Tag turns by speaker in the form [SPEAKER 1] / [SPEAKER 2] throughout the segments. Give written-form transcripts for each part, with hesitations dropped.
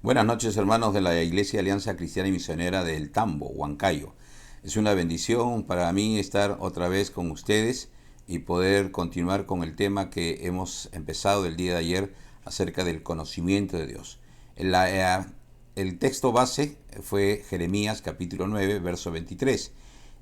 [SPEAKER 1] Buenas noches, hermanos de la Iglesia Alianza Cristiana y Misionera del Tambo, Huancayo. Es una bendición para mí estar otra vez con ustedes y poder continuar con el tema que hemos empezado el día de ayer acerca del conocimiento de Dios. El texto base fue Jeremías capítulo 9, verso 23.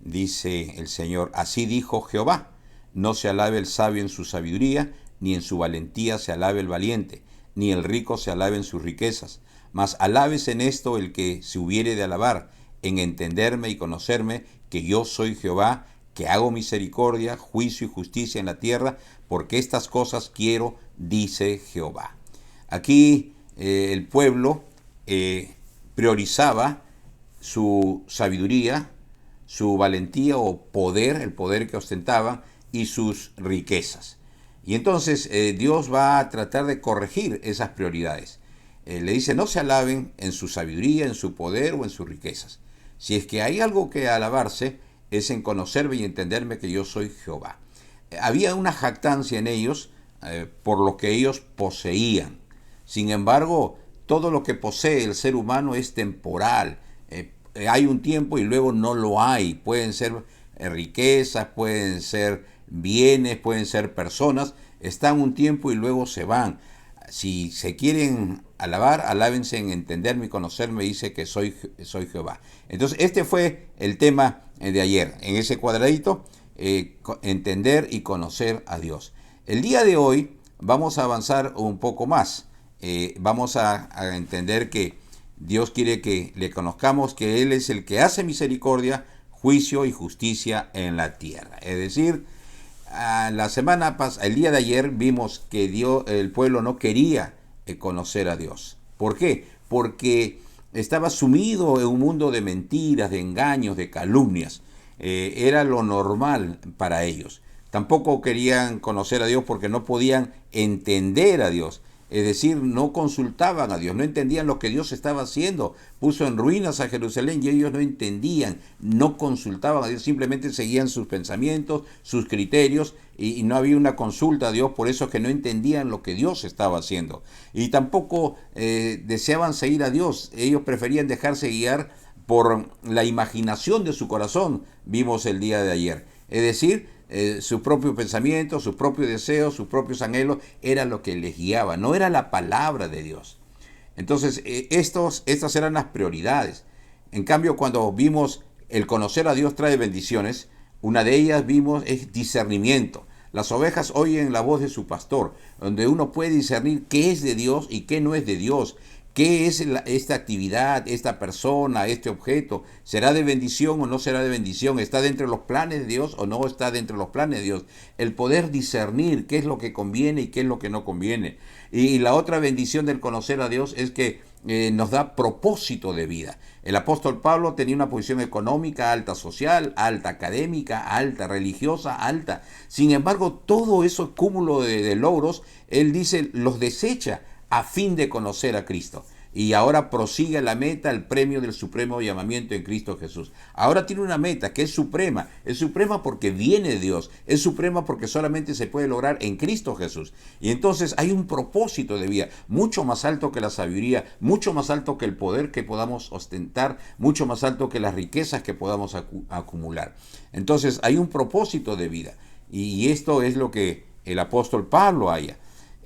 [SPEAKER 1] Dice el Señor: así dijo Jehová, no se alabe el sabio en su sabiduría, ni en su valentía se alabe el valiente, ni el rico se alabe en sus riquezas. Mas alabes en esto el que se hubiere de alabar, en entenderme y conocerme, que yo soy Jehová, que hago misericordia, juicio y justicia en la tierra, porque estas cosas quiero, dice Jehová. Aquí el pueblo priorizaba su sabiduría, su valentía o poder, el poder que ostentaban, y sus riquezas. Y entonces Dios va a tratar de corregir esas prioridades. Le dice: no se alaben en su sabiduría, en su poder o en sus riquezas. Si es que hay algo que alabarse, es en conocerme y entenderme que yo soy Jehová. Había una jactancia en ellos por lo que ellos poseían. Sin embargo, todo lo que posee el ser humano es temporal. Hay un tiempo y luego no lo hay. Pueden ser riquezas, pueden ser bienes, pueden ser personas. Están un tiempo y luego se van. Si se quieren alabar, alábense en entenderme y conocerme, dice que soy Jehová. Entonces, este fue el tema de ayer. En ese cuadradito, entender y conocer a Dios. El día de hoy vamos a avanzar un poco más. Vamos a entender que Dios quiere que le conozcamos, que Él es el que hace misericordia, juicio y justicia en la tierra. Es decir, el día de ayer vimos que el pueblo no quería conocer a Dios. ¿Por qué? Porque estaba sumido en un mundo de mentiras, de engaños, de calumnias. Era lo normal para ellos. Tampoco querían conocer a Dios porque no podían entender a Dios. Es decir, no consultaban a Dios, no entendían lo que Dios estaba haciendo. Puso en ruinas a Jerusalén y ellos no entendían, no consultaban a Dios, simplemente seguían sus pensamientos, sus criterios y no había una consulta a Dios, por eso es que no entendían lo que Dios estaba haciendo. Y tampoco deseaban seguir a Dios, ellos preferían dejarse guiar por la imaginación de su corazón, vimos el día de ayer. Es decir, su propio pensamiento, sus propios deseos, sus propios anhelos, era lo que les guiaba, no era la palabra de Dios. Entonces, estas eran las prioridades. En cambio, cuando vimos el conocer a Dios trae bendiciones, una de ellas vimos es discernimiento. Las ovejas oyen la voz de su pastor, donde uno puede discernir qué es de Dios y qué no es de Dios. ¿Qué es esta actividad, esta persona, este objeto? ¿Será de bendición o no será de bendición? ¿Está dentro de los planes de Dios o no está dentro de los planes de Dios? El poder discernir qué es lo que conviene y qué es lo que no conviene. Y la otra bendición del conocer a Dios es que nos da propósito de vida. El apóstol Pablo tenía una posición económica alta, social, alta académica, alta religiosa, alta. Sin embargo, todo ese cúmulo de logros, él dice, los desecha a fin de conocer a Cristo. Y ahora prosigue la meta, el premio del supremo llamamiento en Cristo Jesús. Ahora tiene una meta que es suprema. Es suprema porque viene de Dios. Es suprema porque solamente se puede lograr en Cristo Jesús. Y entonces hay un propósito de vida mucho más alto que la sabiduría, mucho más alto que el poder que podamos ostentar, mucho más alto que las riquezas que podamos acumular. Entonces hay un propósito de vida. Y esto es lo que el apóstol Pablo haya.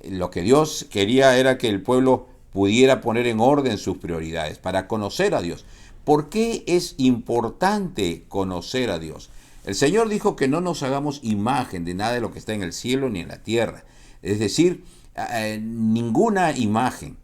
[SPEAKER 1] Lo que Dios quería era que el pueblo pudiera poner en orden sus prioridades para conocer a Dios. ¿Por qué es importante conocer a Dios? El Señor dijo que no nos hagamos imagen de nada de lo que está en el cielo ni en la tierra. Es decir, ninguna imagen.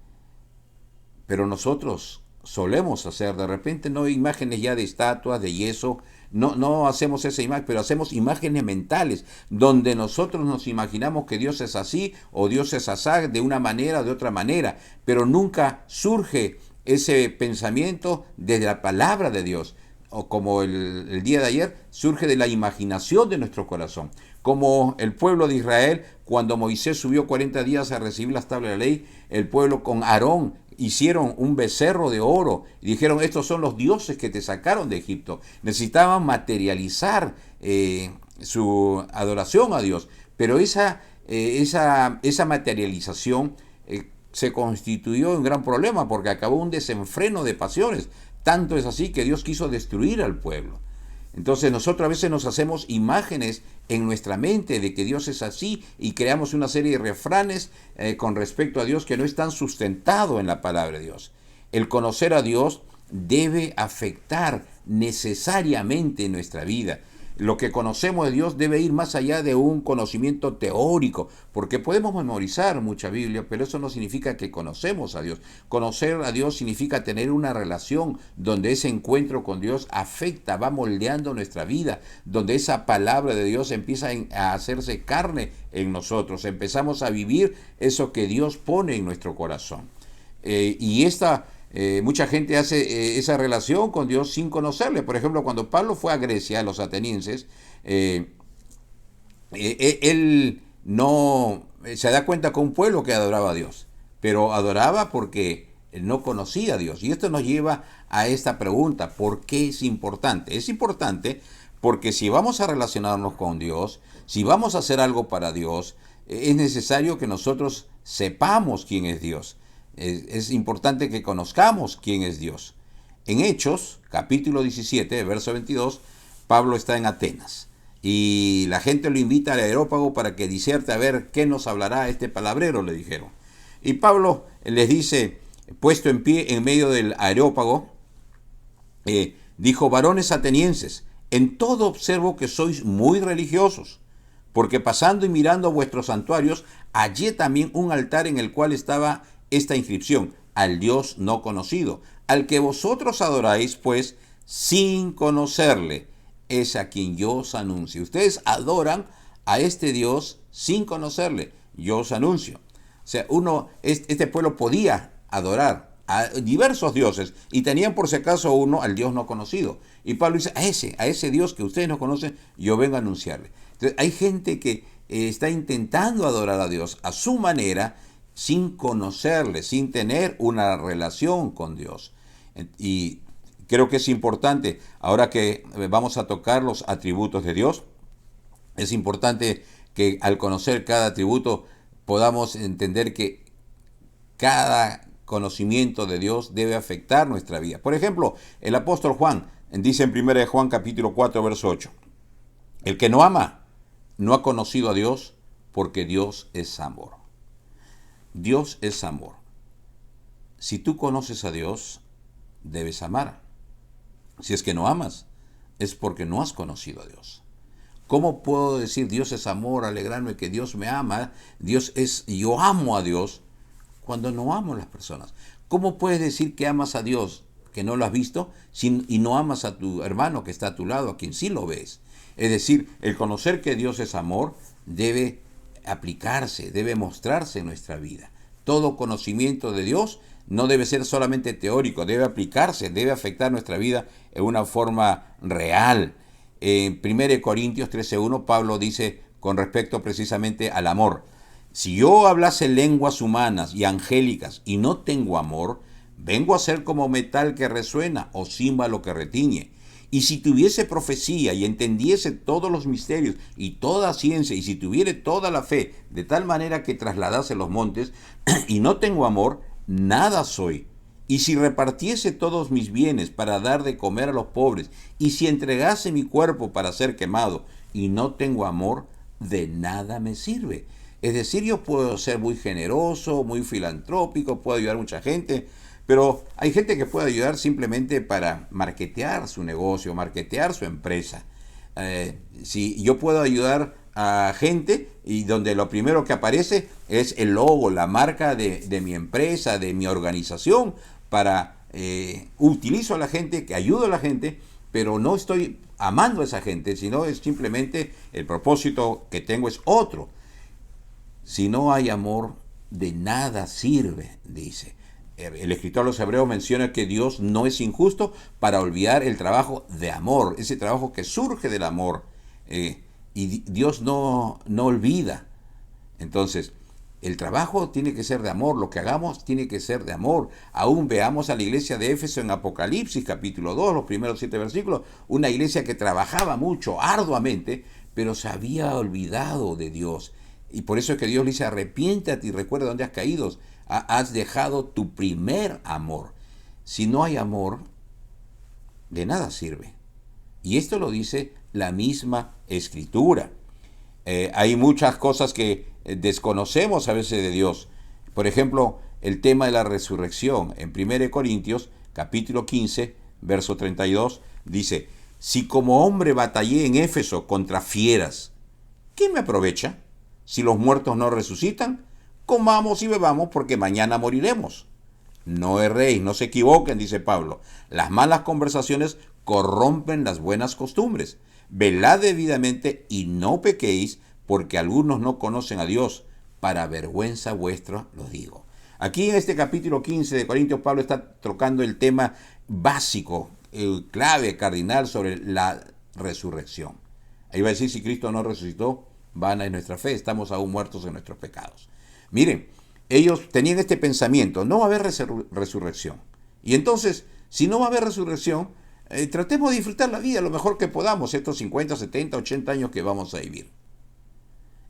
[SPEAKER 1] Pero nosotros solemos hacer, de repente no imágenes ya de estatuas, de yeso, no hacemos esa imagen, pero hacemos imágenes mentales, donde nosotros nos imaginamos que Dios es así o Dios es así, de una manera o de otra manera, pero nunca surge ese pensamiento desde la palabra de Dios, o como el día de ayer, surge de la imaginación de nuestro corazón. Como el pueblo de Israel, cuando Moisés subió 40 días a recibir las tablas de la ley, el pueblo con Aarón hicieron un becerro de oro y dijeron: estos son los dioses que te sacaron de Egipto. Necesitaban materializar su adoración a Dios, pero esa materialización se constituyó un gran problema porque acabó un desenfreno de pasiones. Tanto es así que Dios quiso destruir al pueblo. Entonces nosotros a veces nos hacemos imágenes en nuestra mente de que Dios es así y creamos una serie de refranes con respecto a Dios que no están sustentados en la palabra de Dios. El conocer a Dios debe afectar necesariamente nuestra vida. Lo que conocemos de Dios debe ir más allá de un conocimiento teórico, porque podemos memorizar mucha Biblia, pero eso no significa que conocemos a Dios. Conocer a Dios significa tener una relación donde ese encuentro con Dios afecta, va moldeando nuestra vida, donde esa palabra de Dios empieza a hacerse carne en nosotros, empezamos a vivir eso que Dios pone en nuestro corazón. Mucha gente hace esa relación con Dios sin conocerle. Por ejemplo, cuando Pablo fue a Grecia, a los atenienses, él no se da cuenta que un pueblo que adoraba a Dios, pero adoraba porque no conocía a Dios. Y esto nos lleva a esta pregunta: ¿por qué es importante? Es importante porque si vamos a relacionarnos con Dios, si vamos a hacer algo para Dios, es necesario que nosotros sepamos quién es Dios. Es importante que conozcamos quién es Dios. En Hechos, capítulo 17, verso 22, Pablo está en Atenas y la gente lo invita al Areópago para que diserte a ver qué nos hablará este palabrero, le dijeron. Y Pablo les dice, puesto en pie en medio del Areópago, dijo: varones atenienses, en todo observo que sois muy religiosos, porque pasando y mirando vuestros santuarios, hallé también un altar en el cual estaba esta inscripción: al Dios no conocido, al que vosotros adoráis, pues, sin conocerle, es a quien yo os anuncio. Ustedes adoran a este Dios sin conocerle, yo os anuncio. O sea, este pueblo podía adorar a diversos dioses y tenían por si acaso uno al Dios no conocido. Y Pablo dice: a ese Dios que ustedes no conocen, yo vengo a anunciarle. Entonces, hay gente que está intentando adorar a Dios a su manera, sin conocerle, sin tener una relación con Dios. Y creo que es importante, ahora que vamos a tocar los atributos de Dios, es importante que al conocer cada atributo podamos entender que cada conocimiento de Dios debe afectar nuestra vida. Por ejemplo, el apóstol Juan dice en 1 Juan capítulo 4, verso 8, el que no ama no ha conocido a Dios, porque Dios es amor. Dios es amor. Si tú conoces a Dios, debes amar. Si es que no amas, es porque no has conocido a Dios. ¿Cómo puedo decir Dios es amor, alegrarme que Dios me ama? Yo amo a Dios cuando no amo a las personas. ¿Cómo puedes decir que amas a Dios que no lo has visto y no amas a tu hermano que está a tu lado, a quien sí lo ves? Es decir, el conocer que Dios es amor debe aplicarse, debe mostrarse en nuestra vida. Todo conocimiento de Dios no debe ser solamente teórico, debe aplicarse, debe afectar nuestra vida en una forma real. En 1 Corintios 13:1, Pablo dice con respecto precisamente al amor: si yo hablase lenguas humanas y angélicas y no tengo amor, vengo a ser como metal que resuena o címbalo que retiñe. Y si tuviese profecía y entendiese todos los misterios y toda ciencia, y si tuviere toda la fe, de tal manera que trasladase los montes, y no tengo amor, nada soy. Y si repartiese todos mis bienes para dar de comer a los pobres, y si entregase mi cuerpo para ser quemado, y no tengo amor, de nada me sirve. Es decir, yo puedo ser muy generoso, muy filantrópico, puedo ayudar a mucha gente, pero hay gente que puede ayudar simplemente para marketear su negocio, marketear su empresa. Si yo puedo ayudar a gente y donde lo primero que aparece es el logo, la marca de mi empresa, de mi organización, utilizo a la gente, que ayudo a la gente, pero no estoy amando a esa gente, sino es simplemente el propósito que tengo es otro. Si no hay amor, de nada sirve, dice. El escritor de los Hebreos menciona que Dios no es injusto para olvidar el trabajo de amor, ese trabajo que surge del amor. Y Dios no olvida. Entonces, el trabajo tiene que ser de amor, lo que hagamos tiene que ser de amor. Aún veamos a la iglesia de Éfeso en Apocalipsis capítulo 2, los primeros 7 versículos, una iglesia que trabajaba mucho, arduamente, pero se había olvidado de Dios. Y por eso es que Dios le dice: arrepiéntate y recuerda dónde has caído. Has dejado tu primer amor. Si no hay amor, de nada sirve. Y esto lo dice la misma Escritura. Hay muchas cosas que desconocemos a veces de Dios. Por ejemplo, el tema de la resurrección. En 1 Corintios, capítulo 15, verso 32, dice: si como hombre batallé en Éfeso contra fieras, ¿qué me aprovecha? Si los muertos no resucitan, comamos y bebamos porque mañana moriremos. No erréis, no se equivoquen, dice Pablo. Las malas conversaciones corrompen las buenas costumbres. Velad debidamente y no pequéis, porque algunos no conocen a Dios. Para vergüenza vuestra los digo. Aquí en este capítulo 15 de Corintios, Pablo está tocando el tema básico, clave, cardinal sobre la resurrección. Ahí va a decir: si Cristo no resucitó, vana es nuestra fe, estamos aún muertos en nuestros pecados. Miren, ellos tenían este pensamiento: no va a haber resurrección. Y entonces, si no va a haber resurrección, tratemos de disfrutar la vida lo mejor que podamos, estos 50, 70, 80 años que vamos a vivir.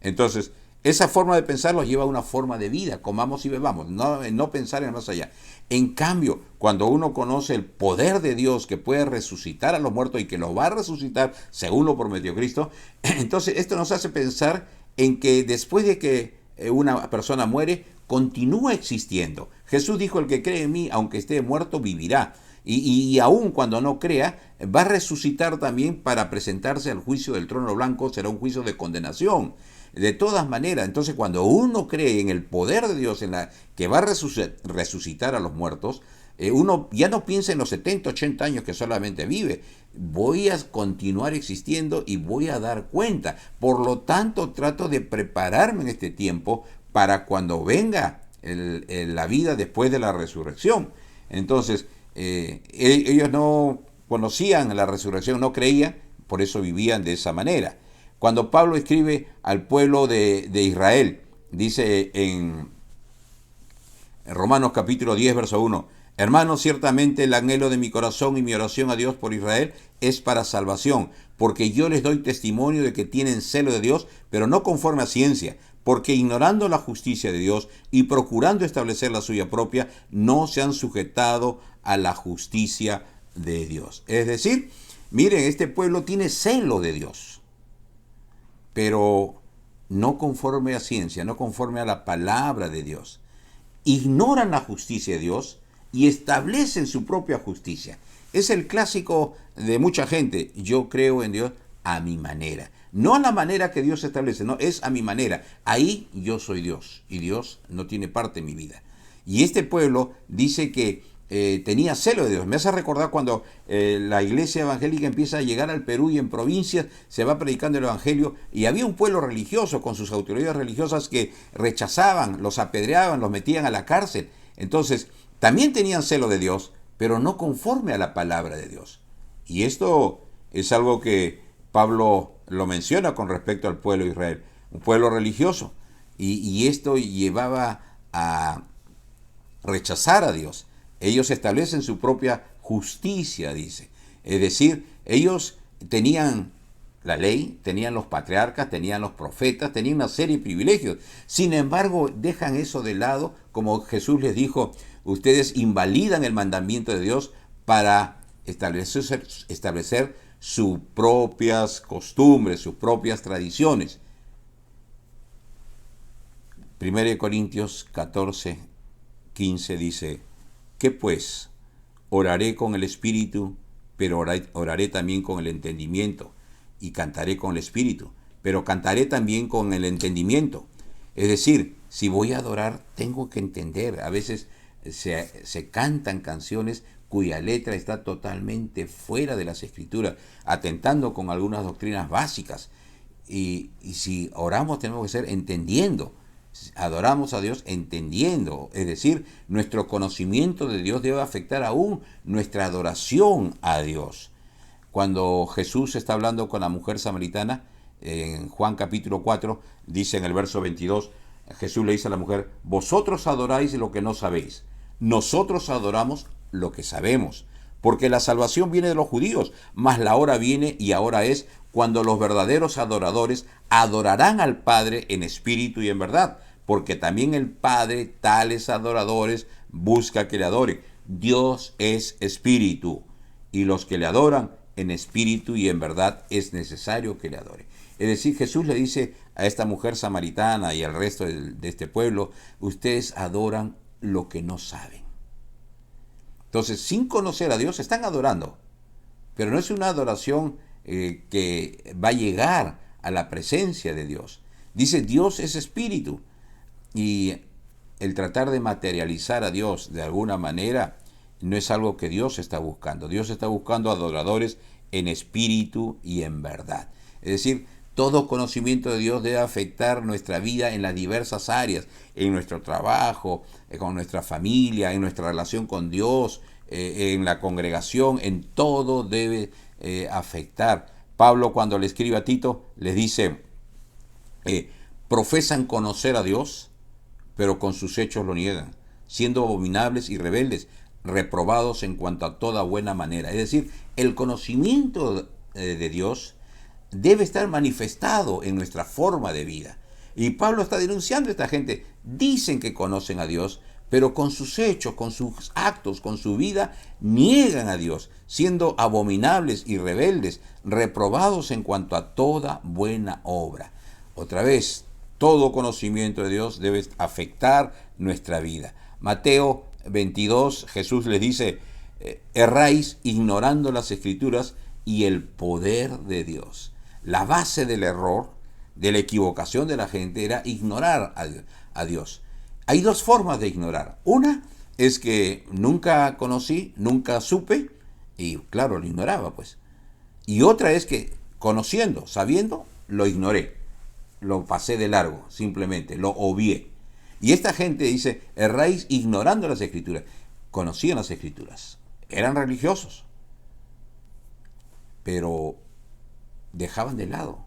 [SPEAKER 1] Entonces, esa forma de pensar los lleva a una forma de vida: comamos y bebamos, no pensar en más allá. En cambio, cuando uno conoce el poder de Dios que puede resucitar a los muertos y que los va a resucitar según lo prometió Cristo, entonces esto nos hace pensar en que después de que una persona muere, continúa existiendo. Jesús dijo: el que cree en mí, aunque esté muerto, vivirá. Y aun cuando no crea, va a resucitar también para presentarse al juicio del trono blanco. Será un juicio de condenación. De todas maneras, entonces cuando uno cree en el poder de Dios, en la que va a resucitar a los muertos, uno ya no piensa en los 70, 80 años que solamente vive. Voy a continuar existiendo y voy a dar cuenta. Por lo tanto, trato de prepararme en este tiempo para cuando venga la vida después de la resurrección. Entonces, ellos no conocían la resurrección, no creían, por eso vivían de esa manera. Cuando Pablo escribe al pueblo de Israel, dice en Romanos capítulo 10, verso 1: hermanos, ciertamente el anhelo de mi corazón y mi oración a Dios por Israel es para salvación, porque yo les doy testimonio de que tienen celo de Dios, pero no conforme a ciencia, porque ignorando la justicia de Dios y procurando establecer la suya propia, no se han sujetado a la justicia de Dios. Es decir, miren, este pueblo tiene celo de Dios, pero no conforme a ciencia, no conforme a la palabra de Dios. Ignoran la justicia de Dios y establecen su propia justicia. Es el clásico de mucha gente: yo creo en Dios a mi manera. No a la manera que Dios establece, no, es a mi manera. Ahí yo soy Dios y Dios no tiene parte en mi vida. Y este pueblo dice que tenía celo de Dios. Me hace recordar cuando la iglesia evangélica empieza a llegar al Perú y en provincias se va predicando el evangelio, y había un pueblo religioso con sus autoridades religiosas que rechazaban, los apedreaban, los metían a la cárcel. Entonces, también tenían celo de Dios, pero no conforme a la palabra de Dios. Y esto es algo que Pablo lo menciona con respecto al pueblo de Israel, un pueblo religioso. Y esto llevaba a rechazar a Dios. Ellos establecen su propia justicia, dice. Es decir, ellos tenían la ley, tenían los patriarcas, tenían los profetas, tenían una serie de privilegios. Sin embargo, dejan eso de lado, como Jesús les dijo: ustedes invalidan el mandamiento de Dios para establecer sus propias costumbres, sus propias tradiciones. 1 Corintios 14, 15 dice: ¿qué pues? Oraré con el espíritu, pero oraré también con el entendimiento, y cantaré con el espíritu, pero cantaré también con el entendimiento. Es decir, si voy a adorar, tengo que entender. A veces se cantan canciones cuya letra está totalmente fuera de las escrituras, atentando con algunas doctrinas básicas. Y si oramos, tenemos que ser entendiendo. Adoramos a Dios entendiendo, es decir, nuestro conocimiento de Dios debe afectar aún nuestra adoración a Dios. Cuando Jesús está hablando con la mujer samaritana, en Juan capítulo 4, dice en el verso 22, Jesús le dice a la mujer: vosotros adoráis lo que no sabéis, nosotros adoramos lo que sabemos, porque la salvación viene de los judíos, mas la hora viene y ahora es cuando los verdaderos adoradores adorarán al Padre en espíritu y en verdad, porque también el Padre tales adoradores busca que le adoren. Dios es espíritu, y los que le adoran en espíritu y en verdad es necesario que le adoren. Es decir, Jesús le dice a esta mujer samaritana y al resto de este pueblo, ustedes adoran lo que no saben. Entonces, sin conocer a Dios, están adorando, pero no es una adoración que va a llegar a la presencia de Dios. Dice, Dios es espíritu, y el tratar de materializar a Dios de alguna manera no es algo que Dios está buscando. Dios está buscando adoradores en espíritu y en verdad. Es decir, todo conocimiento de Dios debe afectar nuestra vida en las diversas áreas, en nuestro trabajo, con nuestra familia, en nuestra relación con Dios, en la congregación, en todo debe afectar. Pablo, cuando le escribe a Tito, les dice, profesan conocer a Dios, pero con sus hechos lo niegan, siendo abominables y rebeldes, reprobados en cuanto a toda buena manera. Es decir, el conocimiento de Dios debe estar manifestado en nuestra forma de vida. Y Pablo está denunciando a esta gente. Dicen que conocen a Dios, pero con sus hechos, con sus actos, con su vida, niegan a Dios, siendo abominables y rebeldes, reprobados en cuanto a toda buena obra. Otra vez, todo conocimiento de Dios debe afectar nuestra vida. Mateo 22, Jesús les dice, erráis ignorando las Escrituras y el poder de Dios. La base del error, de la equivocación de la gente, era ignorar a Dios. Hay dos formas de ignorar. Una es que nunca conocí, nunca supe, y claro, lo ignoraba, pues. Y otra es que conociendo, sabiendo, lo ignoré. Lo pasé de largo, simplemente, lo obvié. Y esta gente dice, erráis ignorando las Escrituras. Conocían las Escrituras, eran religiosos, pero dejaban de lado.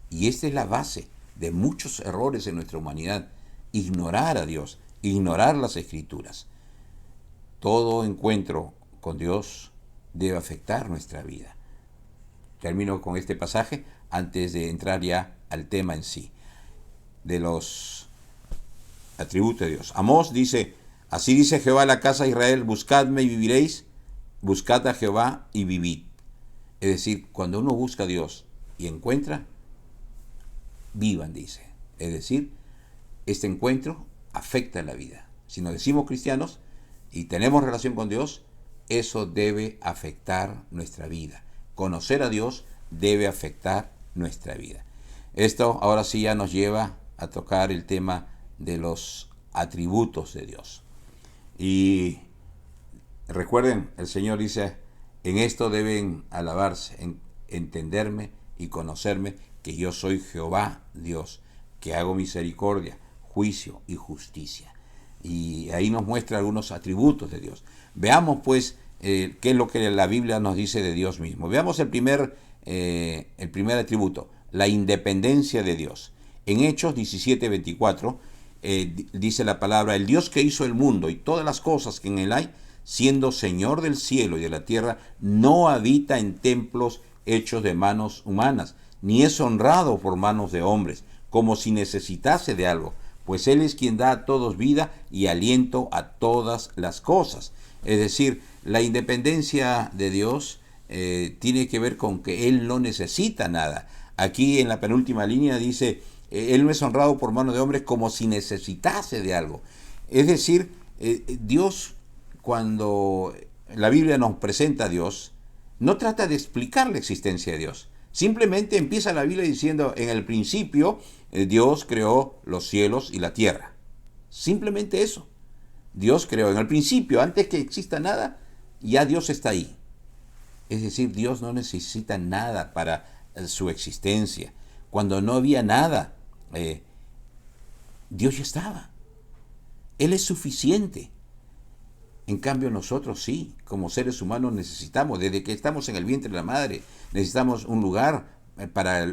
[SPEAKER 1] Y esta es la base de muchos errores en nuestra humanidad. Ignorar a Dios, ignorar las Escrituras. Todo encuentro con Dios debe afectar nuestra vida. Termino con este pasaje antes de entrar ya al tema en sí, de los atributos de Dios. Amós dice, así dice Jehová a la casa de Israel, buscadme y viviréis, buscad a Jehová y vivid. Es decir, cuando uno busca a Dios y encuentra, vivan, dice. Es decir, este encuentro afecta la vida. Si nos decimos cristianos y tenemos relación con Dios, eso debe afectar nuestra vida. Conocer a Dios debe afectar nuestra vida. Esto ahora sí ya nos lleva a tocar el tema de los atributos de Dios. Y recuerden, el Señor dice, en esto deben alabarse, en entenderme y conocerme, que yo soy Jehová Dios, que hago misericordia, juicio y justicia. Y ahí nos muestra algunos atributos de Dios. Veamos pues qué es lo que la Biblia nos dice de Dios mismo. Veamos el primer atributo, la independencia de Dios. En Hechos 17:24 dice la palabra, el Dios que hizo el mundo y todas las cosas que en él hay, siendo Señor del cielo y de la tierra, no habita en templos hechos de manos humanas, ni es honrado por manos de hombres, como si necesitase de algo, pues Él es quien da a todos vida y aliento a todas las cosas. Es decir, la independencia de Dios tiene que ver con que Él no necesita nada. Aquí en la penúltima línea dice, Él no es honrado por manos de hombres como si necesitase de algo. Es decir, Dios, cuando la Biblia nos presenta a Dios, no trata de explicar la existencia de Dios. Simplemente empieza la Biblia diciendo, en el principio Dios creó los cielos y la tierra. Simplemente eso. Dios creó en el principio, antes que exista nada, ya Dios está ahí. Es decir, Dios no necesita nada para su existencia. Cuando no había nada, Dios ya estaba. Él es suficiente. En cambio nosotros sí, como seres humanos necesitamos, desde que estamos en el vientre de la madre, necesitamos un lugar para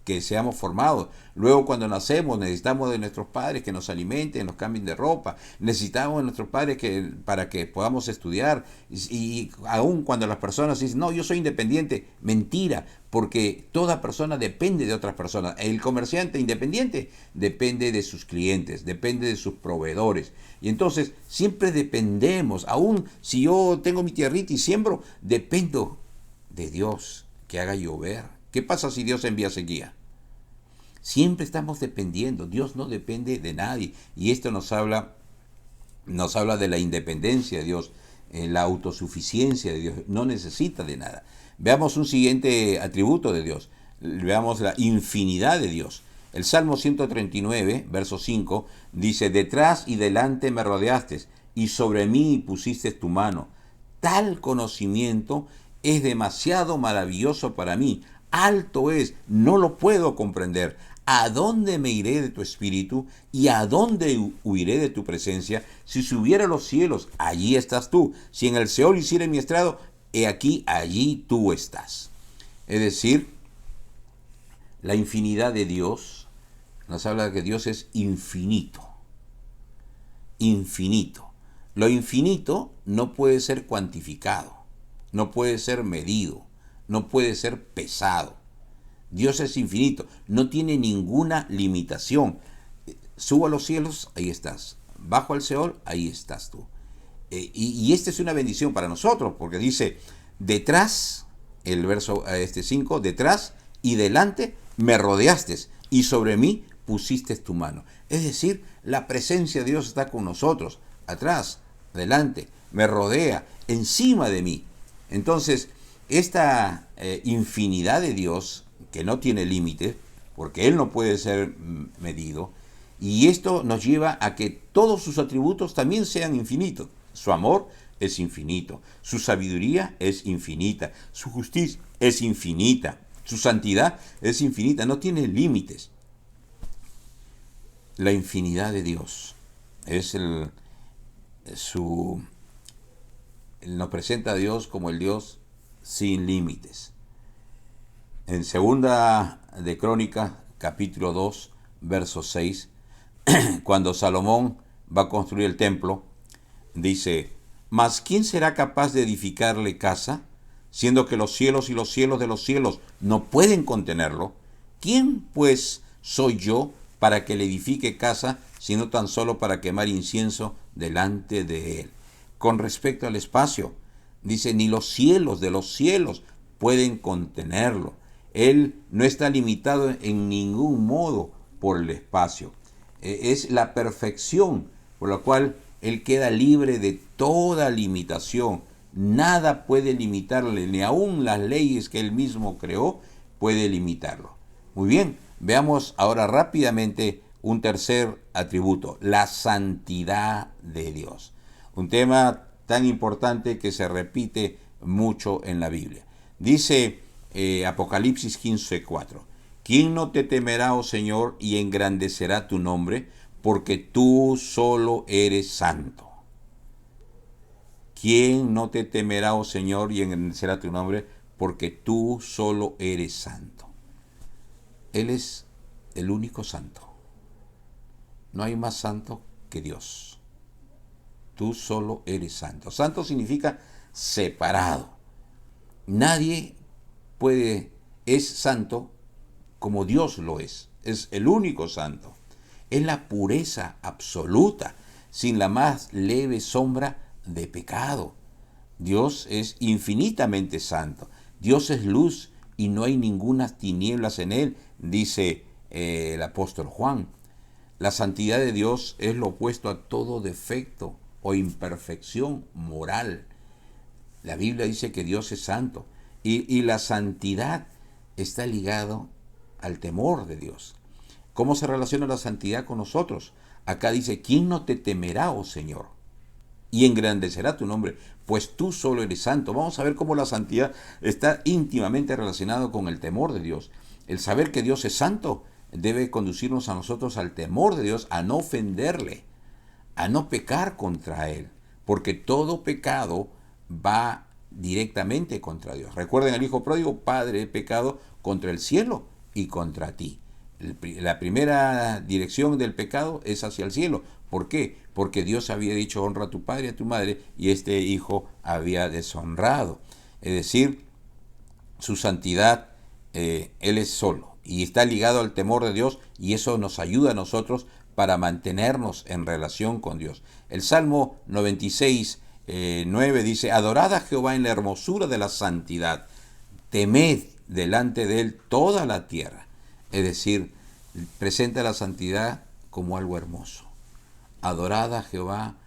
[SPEAKER 1] que seamos formados. Luego cuando nacemos necesitamos de nuestros padres que nos alimenten, nos cambien de ropa. Necesitamos de nuestros padres para que podamos estudiar. Y aún cuando las personas dicen, no, yo soy independiente, mentira, porque toda persona depende de otras personas. El comerciante independiente depende de sus clientes, depende de sus proveedores. Y entonces siempre dependemos, aún si yo tengo mi tierrita y siembro, dependo de Dios que haga llover. ¿Qué pasa si Dios envía sequía? Siempre estamos dependiendo. Dios no depende de nadie. Y esto nos habla de la independencia de Dios, la autosuficiencia de Dios. No necesita de nada. Veamos un siguiente atributo de Dios. Veamos la infinidad de Dios. El Salmo 139, verso 5, dice, detrás y delante me rodeaste, y sobre mí pusiste tu mano. Tal conocimiento es demasiado maravilloso para mí. Alto es, no lo puedo comprender. ¿A dónde me iré de tu espíritu? ¿Y a dónde huiré de tu presencia? Si subiera a los cielos, allí estás tú. Si en el Seol hiciera mi estrado, he aquí, allí tú estás. Es decir, la infinidad de Dios nos habla de que Dios es infinito. Infinito. Lo infinito no puede ser cuantificado, no puede ser medido, no puede ser pesado. Dios es infinito, no tiene ninguna limitación. Subo a los cielos, ahí estás. Bajo al Seol, ahí estás tú. Y esta es una bendición para nosotros, porque dice, detrás, el verso 5, detrás y delante me rodeaste, y sobre mí pusiste tu mano. Es decir, la presencia de Dios está con nosotros, atrás, delante, me rodea, encima de mí. Entonces, esta infinidad de Dios, que no tiene límite, porque Él no puede ser medido, y esto nos lleva a que todos sus atributos también sean infinitos. Su amor es infinito, su sabiduría es infinita, su justicia es infinita, su santidad es infinita, no tiene límites. La infinidad de Dios es nos presenta a Dios como el Dios sin límites. En segunda de Crónicas, capítulo 2, verso 6, cuando Salomón va a construir el templo, dice, mas ¿quién será capaz de edificarle casa, siendo que los cielos y los cielos de los cielos no pueden contenerlo? ¿Quién pues soy yo para que le edifique casa, sino tan solo para quemar incienso delante de él? Con respecto al espacio, dice, ni los cielos de los cielos pueden contenerlo. Él no está limitado en ningún modo por el espacio. Es la perfección por la cual Él queda libre de toda limitación. Nada puede limitarle, ni aun las leyes que Él mismo creó puede limitarlo. Muy bien, veamos ahora rápidamente un tercer atributo, la santidad de Dios. Un tema tan importante que se repite mucho en la Biblia. Dice Apocalipsis 15:4. ¿Quién no te temerá, oh Señor, y engrandecerá tu nombre? Porque tú solo eres santo. ¿Quién no te temerá, oh Señor, y engrandecerá tu nombre? Porque tú solo eres santo. Él es el único santo. No hay más santo que Dios. Tú solo eres santo. Santo significa separado. Nadie es santo como Dios lo es. Es el único santo. Es la pureza absoluta, sin la más leve sombra de pecado. Dios es infinitamente santo. Dios es luz y no hay ninguna tinieblas en él, dice el apóstol Juan. La santidad de Dios es lo opuesto a todo defecto o imperfección moral. La Biblia dice que Dios es santo y la santidad está ligado al temor de Dios. ¿Cómo se relaciona la santidad con nosotros? Acá dice, ¿quién no te temerá, oh Señor? Y engrandecerá tu nombre, pues tú solo eres santo. Vamos a ver cómo la santidad está íntimamente relacionada con el temor de Dios. El saber que Dios es santo debe conducirnos a nosotros al temor de Dios, a no ofenderle, a no pecar contra Él, porque todo pecado va directamente contra Dios. Recuerden al hijo pródigo, padre, he pecado contra el cielo y contra ti. La primera dirección del pecado es hacia el cielo. ¿Por qué? Porque Dios había dicho honra a tu padre y a tu madre, y este hijo había deshonrado. Es decir, su santidad, Él es solo y está ligado al temor de Dios, y eso nos ayuda a nosotros para mantenernos en relación con Dios. El Salmo 96, 9 dice: adorad a Jehová en la hermosura de la santidad, temed delante de Él toda la tierra. Es decir, presenta la santidad como algo hermoso. Adorad a Jehová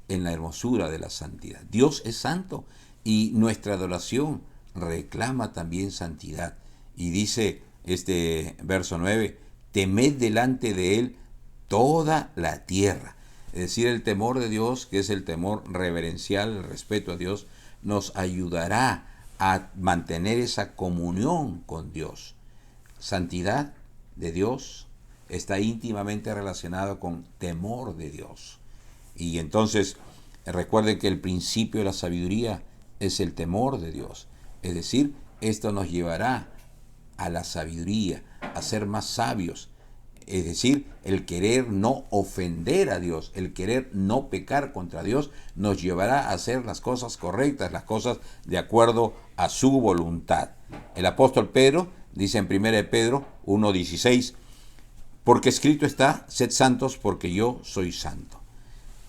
[SPEAKER 1] en la hermosura de la santidad. Dios es santo y nuestra adoración reclama también santidad. Y dice este verso 9: temed delante de Él toda la tierra. Es decir, el temor de Dios, que es el temor reverencial, el respeto a Dios, nos ayudará a mantener esa comunión con Dios. Santidad de Dios está íntimamente relacionado con temor de Dios. Y entonces recuerden que el principio de la sabiduría es el temor de Dios. Es decir, esto nos llevará a la sabiduría, a ser más sabios. Es decir, el querer no ofender a Dios, el querer no pecar contra Dios, nos llevará a hacer las cosas correctas, las cosas de acuerdo a su voluntad. El apóstol Pedro dice en 1 Pedro 1:16: porque escrito está, sed santos porque yo soy santo.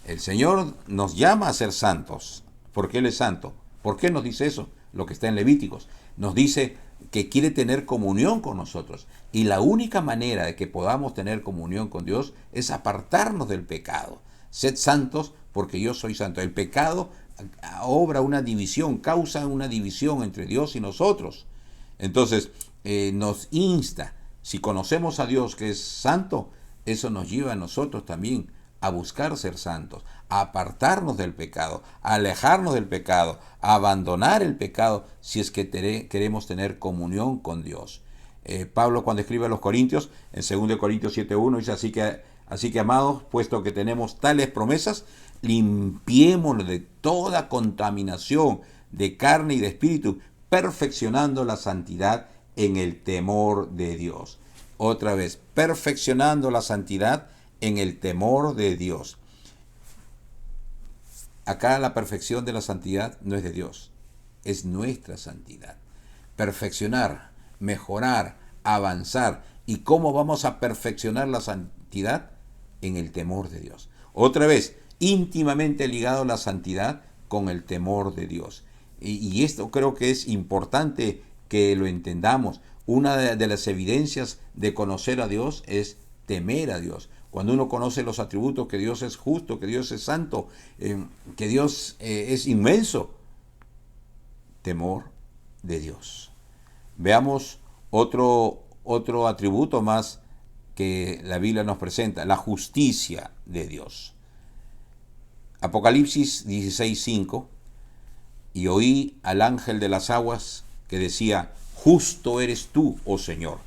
[SPEAKER 1] El Señor nos llama a ser santos porque Él es santo. ¿Por qué nos dice eso? Lo que está en Levíticos. Nos dice que quiere tener comunión con nosotros. Y la única manera de que podamos tener comunión con Dios es apartarnos del pecado. Sed santos porque yo soy santo. El pecado obra una división, causa una división entre Dios y nosotros. Entonces, nos insta, si conocemos a Dios que es santo, eso nos lleva a nosotros también a buscar ser santos, a apartarnos del pecado, a alejarnos del pecado, a abandonar el pecado si es que queremos tener comunión con Dios. Pablo, cuando escribe a los Corintios, en 2 Corintios 7:1, dice: así que amados, puesto que tenemos tales promesas, limpiémonos de toda contaminación de carne y de espíritu, perfeccionando la santidad en el temor de Dios. Otra vez, perfeccionando la santidad en el temor de Dios. Acá la perfección de la santidad no es de Dios, es nuestra santidad. Perfeccionar, mejorar, avanzar. ¿Y cómo vamos a perfeccionar la santidad? En el temor de Dios. Otra vez, íntimamente ligado la santidad con el temor de Dios. Y esto creo que es importante que lo entendamos. Una de las evidencias de conocer a Dios es temer a Dios. Cuando uno conoce los atributos, que Dios es justo, que Dios es santo, que Dios es inmenso, temor de Dios. Veamos otro atributo más que la Biblia nos presenta: la justicia de Dios. Apocalipsis 16:5: y oí al ángel de las aguas que decía: justo eres tú, oh Señor,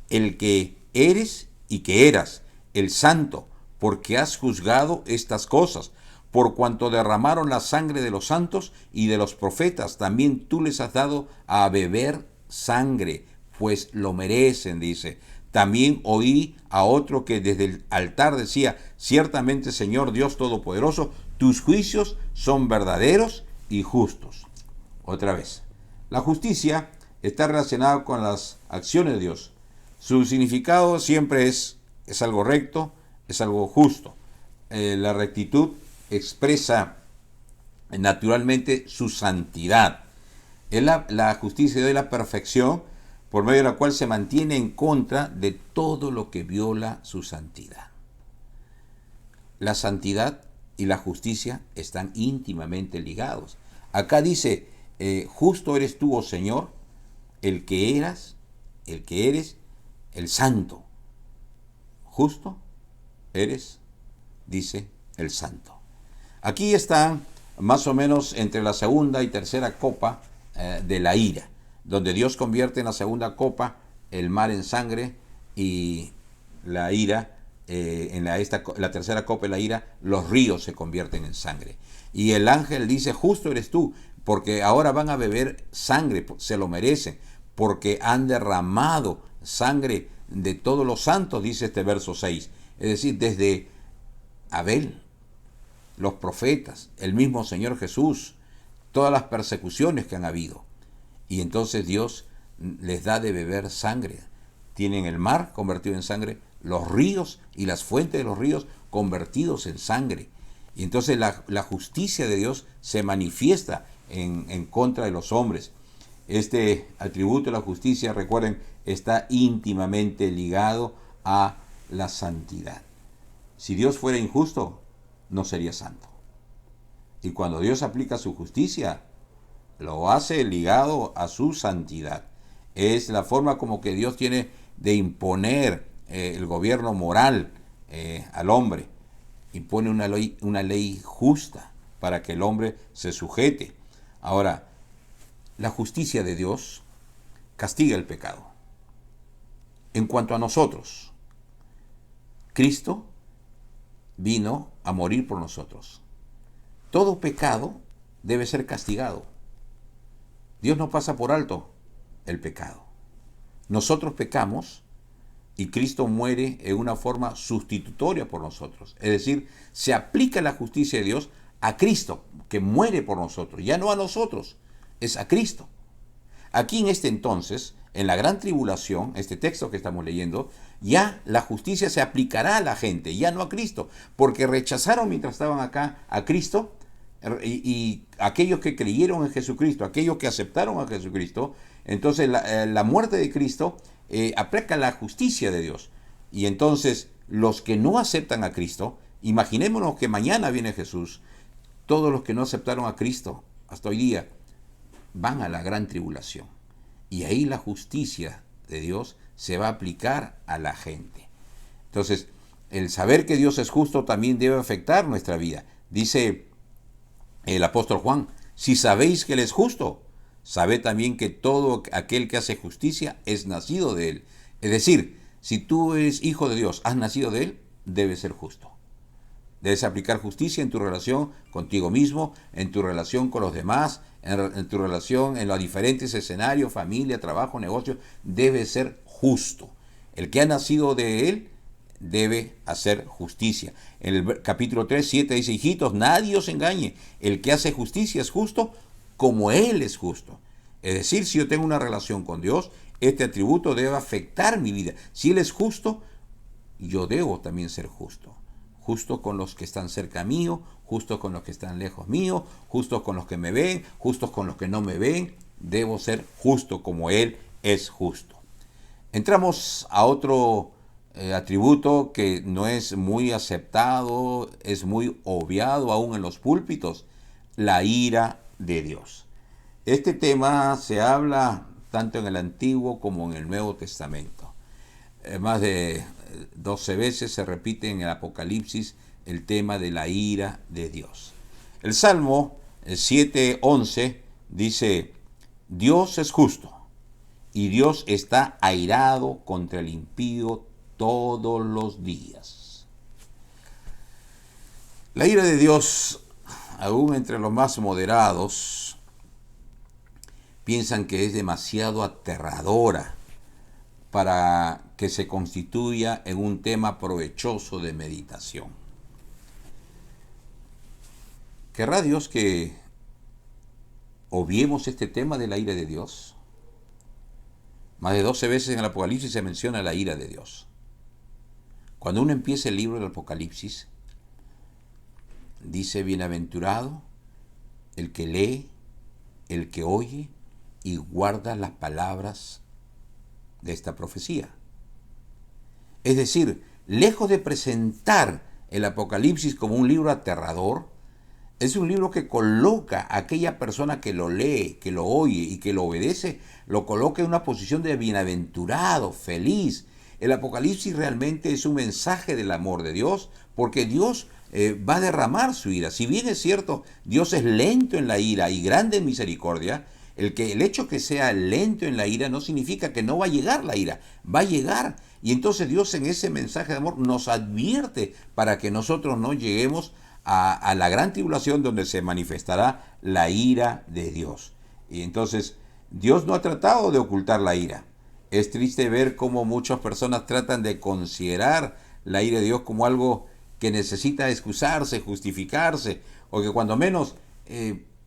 [SPEAKER 1] el que eres y que eras, el santo, porque has juzgado estas cosas. Por cuanto derramaron la sangre de los santos y de los profetas, también tú les has dado a beber sangre, pues lo merecen, dice. También oí a otro que desde el altar decía: ciertamente, Señor Dios Todopoderoso, tus juicios son verdaderos y justos. Otra vez, la justicia está relacionada con las acciones de Dios. Su significado siempre es algo recto, es algo justo. La rectitud expresa naturalmente su santidad. Es la justicia de la perfección, por medio de la cual se mantiene en contra de todo lo que viola su santidad. La santidad y la justicia están íntimamente ligados. Acá dice: justo eres tú, oh Señor, el que eras, el que eres, el santo. Justo eres, dice, el santo. Aquí están más o menos entre la segunda y tercera copa de la ira, donde Dios convierte en la segunda copa el mar en sangre y la ira, la tercera copa de la ira, los ríos se convierten en sangre. Y el ángel dice: justo eres tú, porque ahora van a beber sangre, se lo merecen, porque han derramado sangre de todos los santos, dice este verso 6. Es decir, desde Abel, los profetas, el mismo Señor Jesús, todas las persecuciones que han habido. Y entonces Dios les da de beber sangre. Tienen el mar convertido en sangre, los ríos y las fuentes de los ríos convertidos en sangre. Y entonces la justicia de Dios se manifiesta en contra de los hombres. Este atributo de la justicia, recuerden, está íntimamente ligado a la santidad. Si Dios fuera injusto, no sería santo. Y cuando Dios aplica su justicia, lo hace ligado a su santidad. Es la forma como que Dios tiene de imponer el gobierno moral al hombre. Impone una ley justa para que el hombre se sujete. Ahora, la justicia de Dios castiga el pecado. En cuanto a nosotros, Cristo vino a morir por nosotros. Todo pecado debe ser castigado. Dios no pasa por alto el pecado. Nosotros pecamos y Cristo muere en una forma sustitutoria por nosotros. Es decir, se aplica la justicia de Dios a Cristo, que muere por nosotros, ya no a nosotros, es a Cristo. Aquí en este entonces, en la gran tribulación, este texto que estamos leyendo, ya la justicia se aplicará a la gente, ya no a Cristo, porque rechazaron mientras estaban acá a Cristo, y aquellos que creyeron en Jesucristo, aquellos que aceptaron a Jesucristo, entonces la muerte de Cristo aplica la justicia de Dios. Y entonces los que no aceptan a Cristo, imaginémonos que mañana viene Jesús, todos los que no aceptaron a Cristo hasta hoy día van a la gran tribulación. Y ahí la justicia de Dios se va a aplicar a la gente. Entonces, el saber que Dios es justo también debe afectar nuestra vida. Dice el apóstol Juan, si sabéis que Él es justo, sabed también que todo aquel que hace justicia es nacido de Él. Es decir, si tú eres hijo de Dios, has nacido de Él, debes ser justo. Debes aplicar justicia en tu relación contigo mismo, en tu relación con los demás, en tu relación en los diferentes escenarios, familia, trabajo, negocio. Debe ser justo. El que ha nacido de Él debe hacer justicia. En el capítulo 3, 7 dice, hijitos, nadie os engañe. El que hace justicia es justo como Él es justo. Es decir, si yo tengo una relación con Dios, este atributo debe afectar mi vida. Si Él es justo, yo debo también ser justo. Justo con los que están cerca mío, justo con los que están lejos mío, justo con los que me ven, justo con los que no me ven. Debo ser justo como Él es justo. Entramos a otro atributo que no es muy aceptado, es muy obviado aún en los púlpitos, la ira de Dios. Este tema se habla tanto en el Antiguo como en el Nuevo Testamento. Más de 12 veces se repite en el Apocalipsis el tema de la ira de Dios. El Salmo 7:11 dice, Dios es justo y Dios está airado contra el impío todos los días. La ira de Dios, aún entre los más moderados, piensan que es demasiado aterradora para que se constituya en un tema provechoso de meditación. ¿Querrá Dios que obviemos este tema de la ira de Dios? Más de 12 veces en el Apocalipsis se menciona la ira de Dios. Cuando uno empieza el libro del Apocalipsis, dice, bienaventurado el que lee, el que oye y guarda las palabras de esta profecía. Es decir, lejos de presentar el Apocalipsis como un libro aterrador, es un libro que coloca a aquella persona que lo lee, que lo oye y que lo obedece, lo coloca en una posición de bienaventurado, feliz. El Apocalipsis realmente es un mensaje del amor de Dios, porque Dios va a derramar su ira. Si bien es cierto, Dios es lento en la ira y grande en misericordia, el hecho que sea lento en la ira no significa que no va a llegar la ira, va a llegar. Y entonces Dios en ese mensaje de amor nos advierte para que nosotros no lleguemos a la gran tribulación donde se manifestará la ira de Dios. Y entonces Dios no ha tratado de ocultar la ira. Es triste ver cómo muchas personas tratan de considerar la ira de Dios como algo que necesita excusarse, justificarse, o que cuando menos